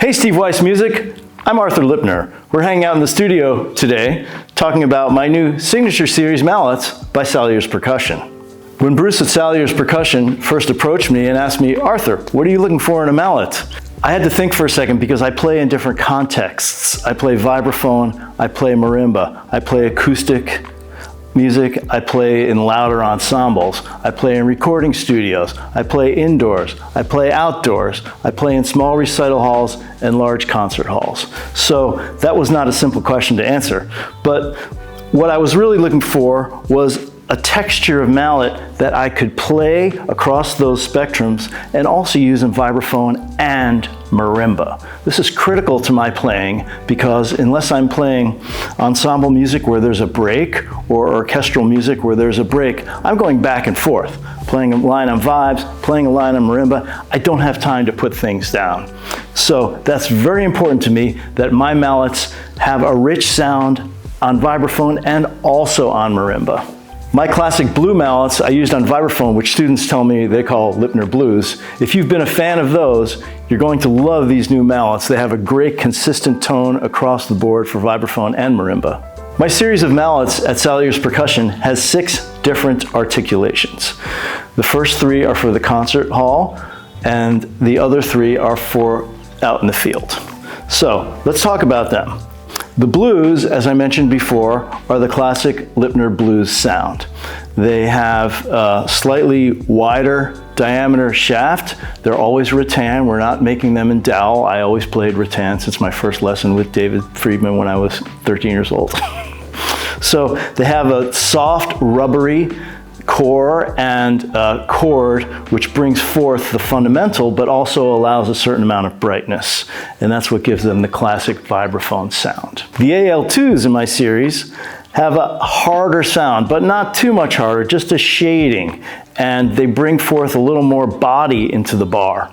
Hey, Steve Weiss Music. I'm Arthur Lipner. We're hanging out in the studio today talking about my new Signature Series mallets by Salyers Percussion. When Bruce at Salyers Percussion first approached me and asked me, Arthur, what are you looking for in a mallet? I had to think for a second because I play in different contexts. I play vibraphone, I play marimba, I play acoustic music, I play in louder ensembles, I play in recording studios, I play indoors, I play outdoors, I play in small recital halls and large concert halls. So that was not a simple question to answer, but what I was really looking for was a texture of mallet that I could play across those spectrums and also use in vibraphone and marimba. This is critical to my playing because unless I'm playing ensemble music where there's a break or orchestral music where there's a break, I'm going back and forth, playing a line on vibes, playing a line on marimba. I don't have time to put things down. So that's very important to me that my mallets have a rich sound on vibraphone and also on marimba. My classic blue mallets I used on vibraphone, which students tell me they call Lipner Blues. If you've been a fan of those, you're going to love these new mallets. They have a great consistent tone across the board for vibraphone and marimba. My series of mallets at Salyers Percussion has 6 different articulations. The first 3 are for the concert hall, and the other 3 are for out in the field. So let's talk about them. The blues, as I mentioned before, are the classic Lipner blues sound. They have a slightly wider diameter shaft. They're always rattan. We're not making them in dowel. I always played rattan since my first lesson with David Friedman when I was 13 years old. So they have a soft, rubbery core and chord, which brings forth the fundamental, but also allows a certain amount of brightness. And that's what gives them the classic vibraphone sound. The AL2s in my series have a harder sound, but not too much harder, just a shading. And they bring forth a little more body into the bar,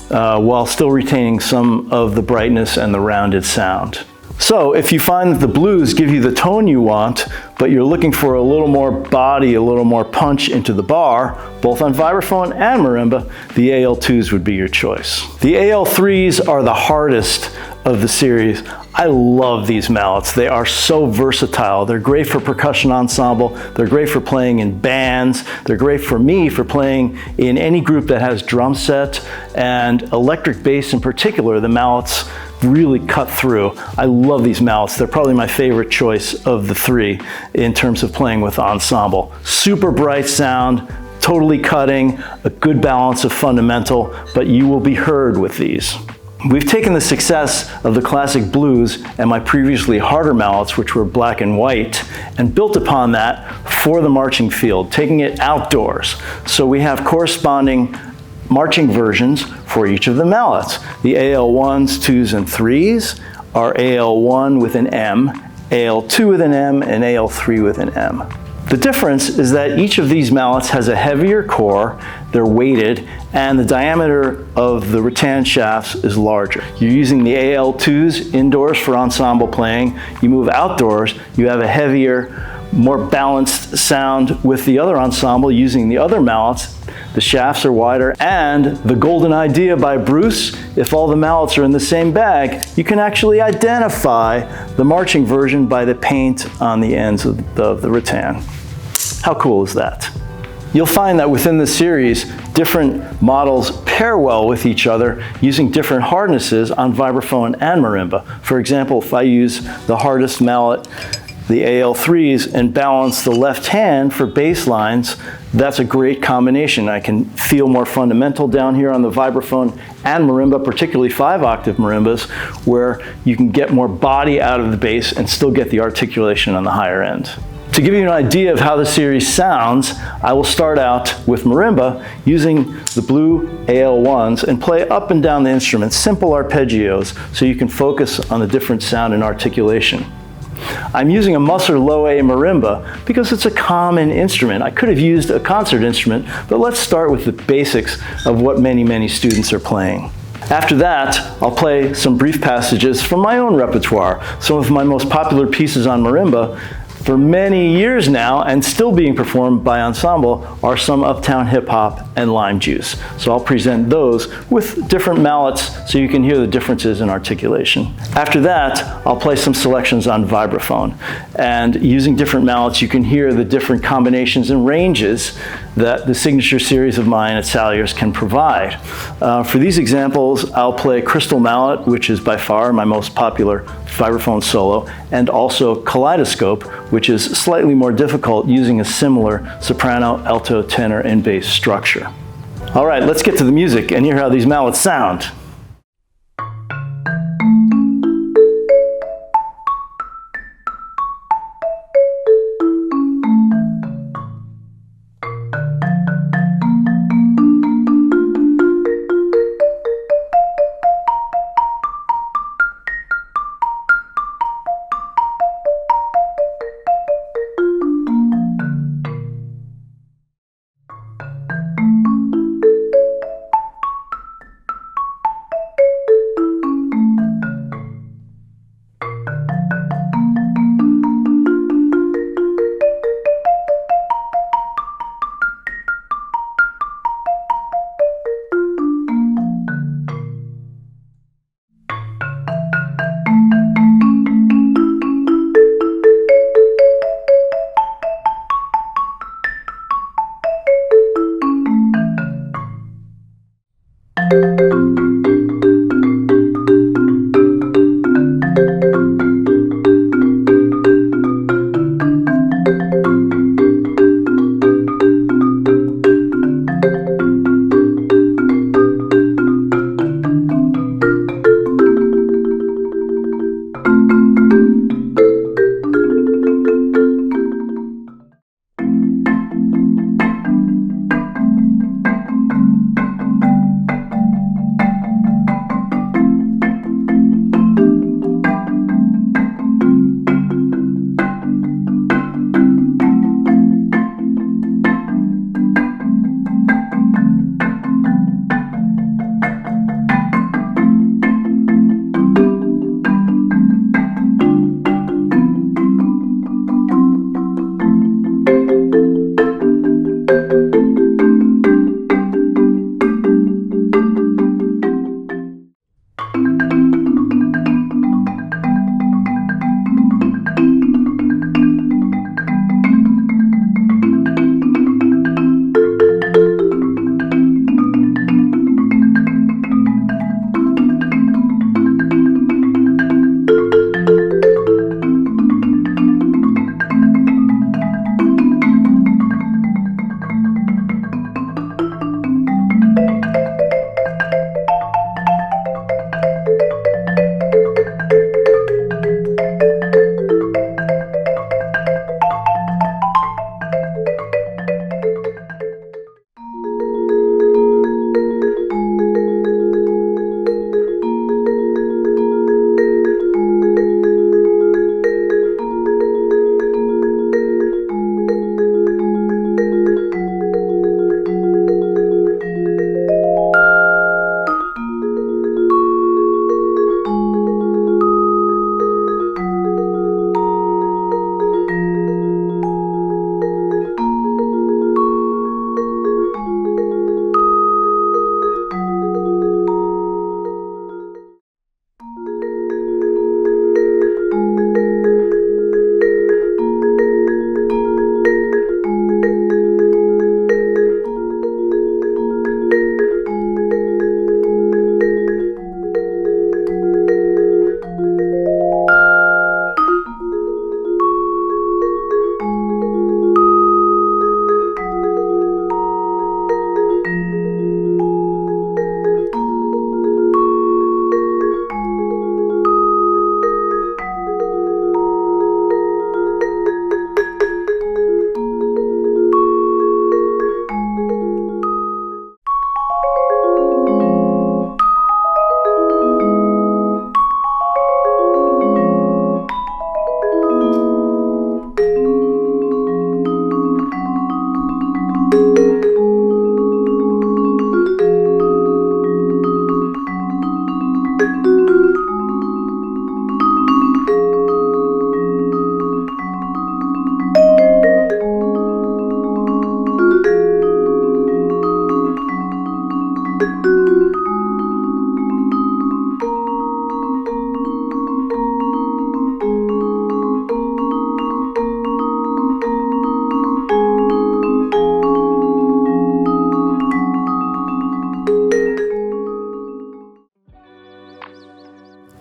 while still retaining some of the brightness and the rounded sound. So if you find that the blues give you the tone you want, but you're looking for a little more body, a little more punch into the bar, both on vibraphone and marimba, the AL2s would be your choice. The AL3s are the hardest of the series. I love these mallets. They are so versatile. They're great for percussion ensemble. They're great for playing in bands. They're great for me for playing in any group that has drum set and electric bass in particular. The mallets really cut through. I love these mallets. They're probably my favorite choice of the 3 in terms of playing with ensemble. Super bright sound, totally cutting, a good balance of fundamental, but you will be heard with these. We've taken the success of the classic blues and my previously harder mallets, which were black and white, and built upon that for the marching field, taking it outdoors. So we have corresponding marching versions for each of the mallets. The AL1s, 2s, and 3s are AL1 with an M, AL2 with an M, and AL3 with an M. The difference is that each of these mallets has a heavier core, they're weighted, and the diameter of the rattan shafts is larger. You're using the AL2s indoors for ensemble playing. You move outdoors, you have a heavier, more balanced sound with the other ensemble using the other mallets. The shafts are wider, and the golden idea by Bruce, if all the mallets are in the same bag, you can actually identify the marching version by the paint on the ends of the rattan. How cool is that? You'll find that within the series, different models pair well with each other using different hardnesses on vibraphone and marimba. For example, if I use the hardest mallet, the AL3s, and balance the left hand for bass lines, that's a great combination. I can feel more fundamental down here on the vibraphone and marimba, particularly 5-octave marimbas, where you can get more body out of the bass and still get the articulation on the higher end. To give you an idea of how the series sounds, I will start out with marimba using the blue AL1s and play up and down the instrument, simple arpeggios, so you can focus on the different sound and articulation. I'm using a Musser Low A marimba because it's a common instrument. I could have used a concert instrument, but let's start with the basics of what many students are playing. After that, I'll play some brief passages from my own repertoire. Some of my most popular pieces on marimba for many years now and still being performed by ensemble are some Uptown Hip Hop and Lime Juice. So I'll present those with different mallets so you can hear the differences in articulation. After that, I'll play some selections on vibraphone. And using different mallets, you can hear the different combinations and ranges that the signature series of mine at Salyers can provide. For these examples, I'll play Crystal Mallet, which is by far my most popular vibraphone solo, and also Kaleidoscope, which is slightly more difficult using a similar soprano, alto, tenor, and bass structure. All right, let's get to the music and hear how these mallets sound.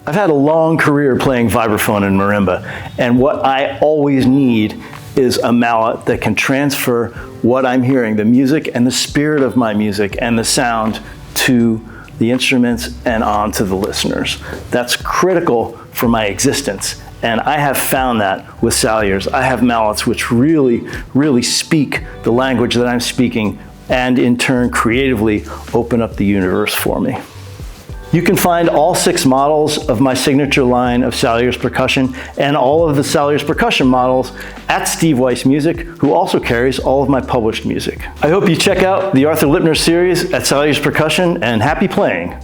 I've had a long career playing vibraphone and marimba, and what I always need is a mallet that can transfer what I'm hearing, the music and the spirit of my music and the sound, to the instruments and on to the listeners. That's critical for my existence, and I have found that with Salyers. I have mallets which really speak the language that I'm speaking, and in turn creatively open up the universe for me. You can find all 6 models of my signature line of Salyers Percussion and all of the Salyers Percussion models at Steve Weiss Music, who also carries all of my published music. I hope you check out the Arthur Lipner Series at Salyers Percussion, and happy playing!